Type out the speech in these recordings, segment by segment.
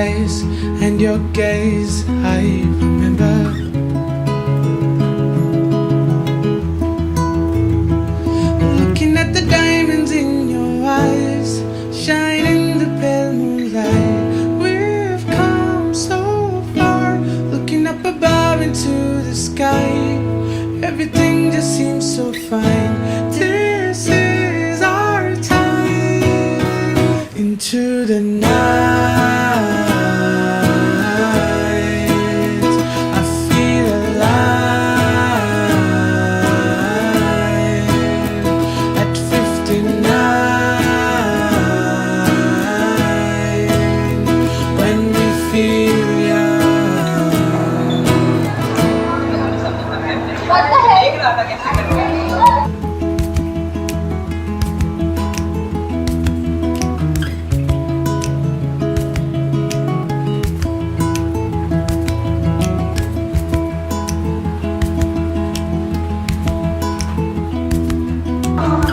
face and your gaze I remember. Looking at the diamonds in your eyes, shine in the pale moonlight. We've come so far, looking up above into the sky. Everything just seems so fine. This is our time. Into the night, I feel alive. At 59, when we feel young. What the heck?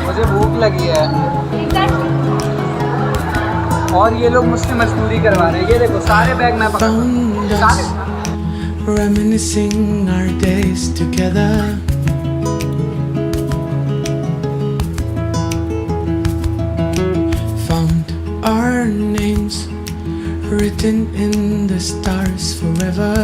मुझे भूख लगी है और ये लोग मुझसे मजदूरी करवा रहे हैं। ये देखो सारे बैग मैं पकड़ Found us reminiscing our days together. Found our names written in the stars forever.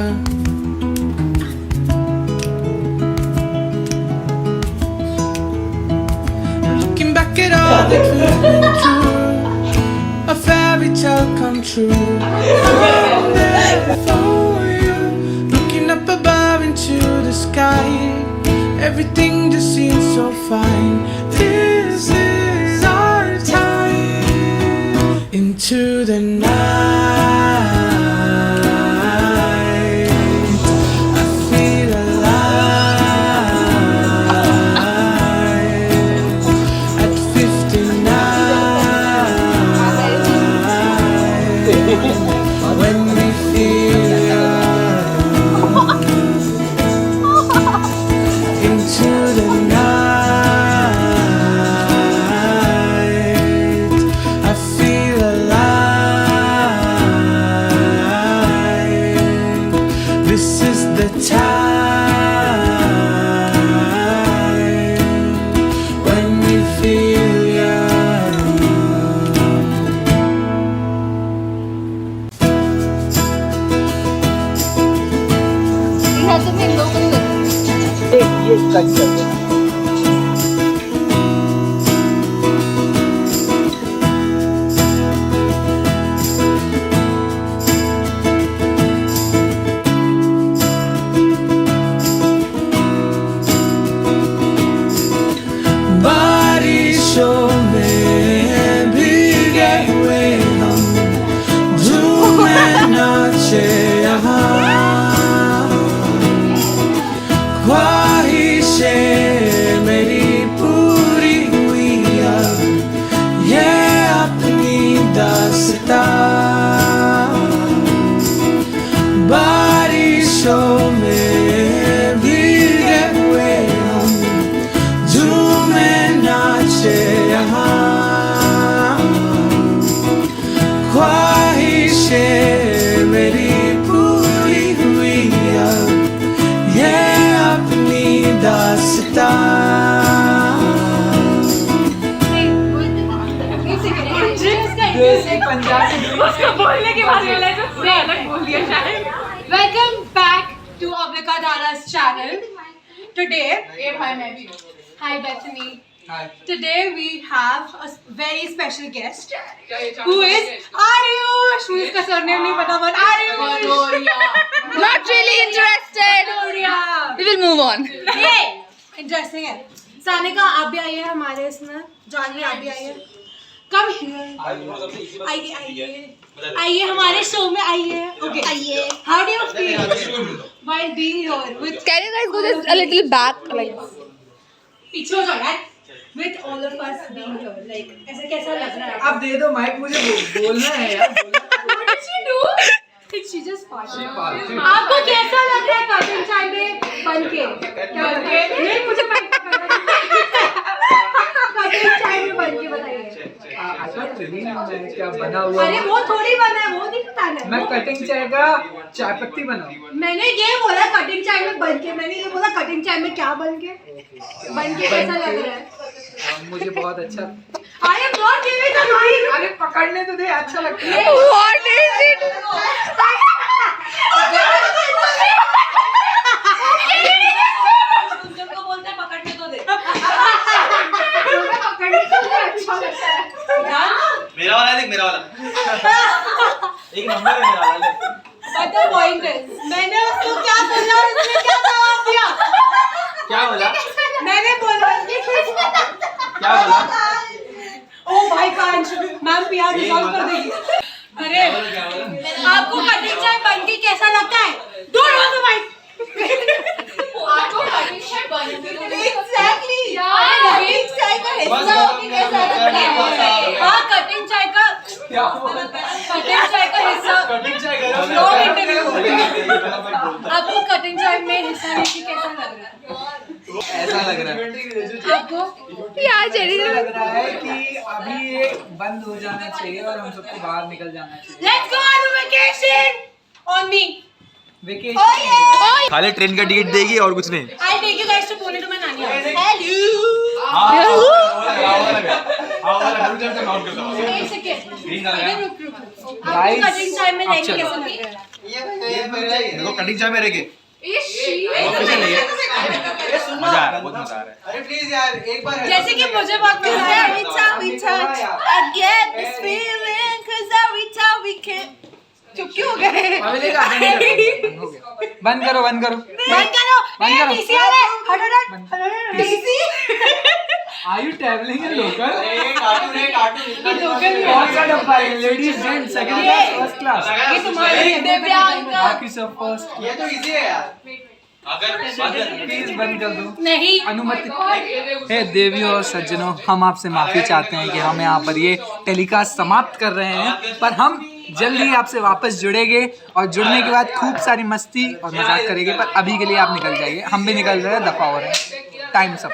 Looking back at all that we've been through, a fairy tale come true. I'm there for you, looking up above into the sky. Everything just seems so fine. This is our time. Into the night, I feel alive. At 59, when we feel young. Into the night, I feel alive. This is the time when we feel young. ह्या तुम्ही लोक ये cut कर देना। बारिशों में भीगे हुए हम झूमे नाचे यहाँ। ख्वाहिशें मेरी पूरी हुई अब, ये अपनी दास्तां। बारिशों में भीगे हुए हम झूमे नाचे यहाँ। ख्वाहिशें मेरी पूरी हुई अब, ये अपनी दास्तां। बोलने के बाद रियलाइज पूरा अलग बोल दिया शायद। Welcome back to Ablika Dhara's channel. Today, hi Bethany. Hi. Today we have a very special guest who is Ariush. मुझे इसका सरनेम नहीं पता but Ariush. Not really interested. Gloria. We will move on. Hey, interesting है। सानिका आप भी आइए हमारे इसमें। जानवी आप भी आइए। Come here. आइए हमारे शो में आइए। Okay. आइए। How do you feel while being here with? Can you guys go just a little back, like? पीछे हो जाओ यार। With all of us being here, like ऐसा कैसा लग रहा है? अब दे दो माइक, मुझे बोलना है यार। What did she do? She just farted. farted. आपको कैसा लग रहा है कटिंग चाय में बन के? क्या बन के? नहीं मुझे कटिंग चाय में बन के बताइए। क्या बना हुआ? अरे वो थोड़ी बना है, वो नहीं बताना है। मैं कटिंग चाय का चाय पत्ती बनाऊं। मैंने ये बोला कटिंग चाय में बन के, मैंने ये बोला कटिंग चाय में क्या बन के कैसा लग रहा है? मुझे बहुत अच्छा। I am not giving a mic. अरे पकड़ने तो दे, अच्छा लगता है। What is it? तुमको बोलते हैं पकड़ने तो दे। मेरा वाला देख, मेरा वाला एक नंबर है मेरा वाला। But the point is, मैंने उसको क्या बोला और उसने क्या जवाब दिया? क्या बोला? मैंने बोला क्या बोला? ओ भाई कांच, मैम प्यार रिजॉल्व कर देगी। अरे आपको कटिंग चाय बन के कैसा लगता है? Don't want to mic. आपको कटिंग चाय बन के एग्जैक्टली कटिंग चाय का हिस्सा होके कैसा लगता है? हाँ कटिंग चाय का क्या कटिंग चाय का हिस्सा कटिंग चाय गरम Long interview। आपको कटिंग चाय में हिस्सा लेके कैसा लग रहा है? ऐसा लग रहा है, आपको यार चली ऐसा लग रहा है कि अभी ये बंद हो जाना चाहिए और हम सबको बाहर निकल जाना चाहिए। Let's go on vacation on me. Vacation खाली ट्रेन का टिकट देगी और कुछ नहीं। I take you guys to Pune to my nani house. एक सेकंड अरे रुक आपको कटिंग चाय में लेके कैसा लग रहा है? देखो कटिंग चाय में रह गए ऑफिशियल नहीं है। मजा आ रहा है, बहुत मजा आ रहा है। अरे प्लीज यार एक बार जैसे कि मुझे बहुत मजा आया। Every time we touch, I get this feeling, 'cause every time we can. चुप क्यों हो गए? अभी लेकर आगे नहीं करते। हो गया। बंद करो बंद करो। बंद करो। बंद ये करो। टीसी आ रहा है। हट TC. Are you traveling in local? Cartoon कौन सा डब्बा है? Ladies gents second class first class? ये तुम्हारे लिए दिव्यांग। बाकी सब फर्स्ट। ये तो इजी है यार। अगर प्लीज बंद कर दो। नहीं अनुमति। हे देवियों और सज्जनों, हम आपसे माफी चाहते हैं कि हम यहाँ पर ये टेलीकास्ट समाप्त कर रहे हैं, पर हम जल्द ही आपसे वापस जुड़ेंगे और जुड़ने के बाद खूब सारी मस्ती और मजाक करेंगे। पर अभी के लिए आप निकल जाइए, हम भी निकल रहे हैं, दफा हो रहे हैं। Times up.